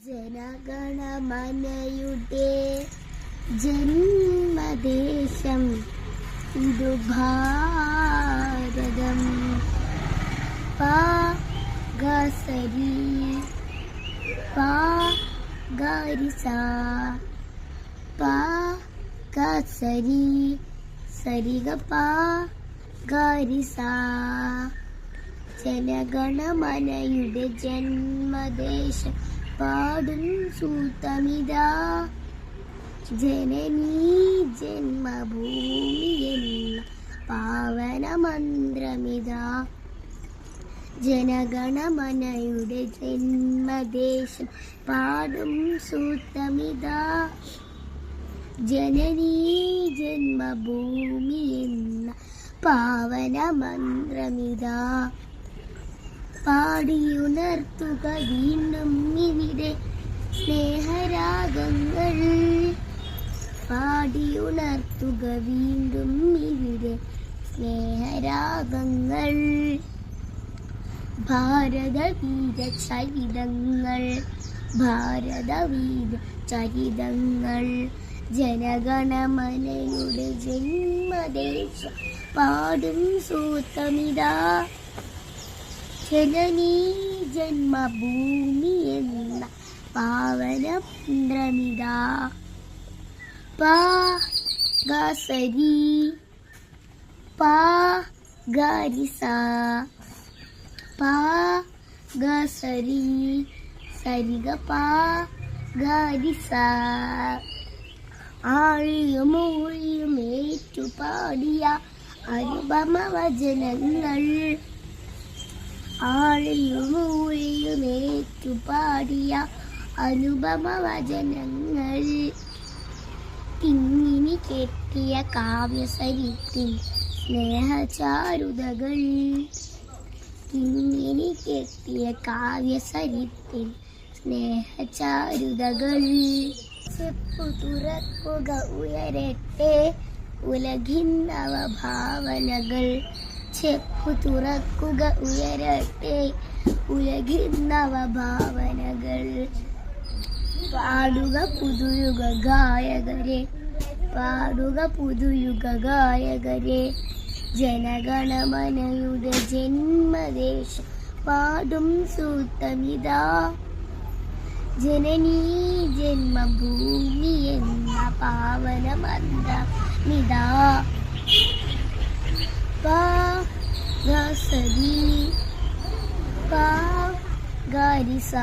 ജനഗണമനയുടെ ജന്മദേശം ഇതു ഭാരതം. പാഗസരി പാഗരിസ പാഗസരി സരിഗ പാഗരിസ. ജനഗണമനയുടെ ജന്മദേശം പാടും സൂത്തമിതാ. ജനനീ ജന്മഭൂമി എന്ന പാവന മന്ത്രമിതാ. ജനഗണമനയുടെ ജന്മദേശം പാടും സൂത്തമിതാ. ജനനീ ജന്മഭൂമി എന്ന പാവന മന്ത്രമിതാ. പാടിയുണർത്തുക വീണ്ടും ഇവിടെ സ്നേഹരാഗങ്ങൾ. പാടിയുണർത്തുക വീണ്ടും ഇവിടെ സ്നേഹരാഗങ്ങൾ. ഭാരതവീര ചരിതങ്ങൾ ഭാരതവീര ചരിതങ്ങൾ. ജനഗണമനയുടെ ജന്മദേശം പാടും സൂത്തമിതാ. ജനനീ ജന്മഭൂമി എന്ന പാവന മന്ത്രമിതാ. പാഗസരി പാഗരിസ പാഗസരി സരിഗ പാഗരിസ. ആഴിയും ഊഴിയും ഏറ്റുപാടിയ അനുപമ വചനങ്ങൾ. ആഴിയും ഊഴിയും ഏറ്റുപാടിയ അനുപമ വചനങ്ങൾ. തിങ്ങിനി കെട്ടിയ കാവ്യസരിത്തിൽ സ്നേഹചാരുതകൾ. തിങ്ങിനി കെട്ടിയ കാവ്യസരിത്തിൽ സ്നേഹചാരുതകൾ. ചെപ്പു തുറക്കുക ഉയരട്ടെ ഉലകിൻ നവഭാവനകൾ. ചെപ്പു തുറക്കുക ഉയരട്ടെ ഉലകിൻ നവഭാവനകൾ. പാടുക പുതുയുഗ ഗായകരെ പാടുക പുതുയുഗ ഗായകരെ. ജനഗണമനയുടെ ജന്മദേശം പാടും സൂത്തമിതാ. ജനനീ ജന്മഭൂമി എന്ന പാവന മന്ത്രമിതാ. പാഗസരി പാഗരിസ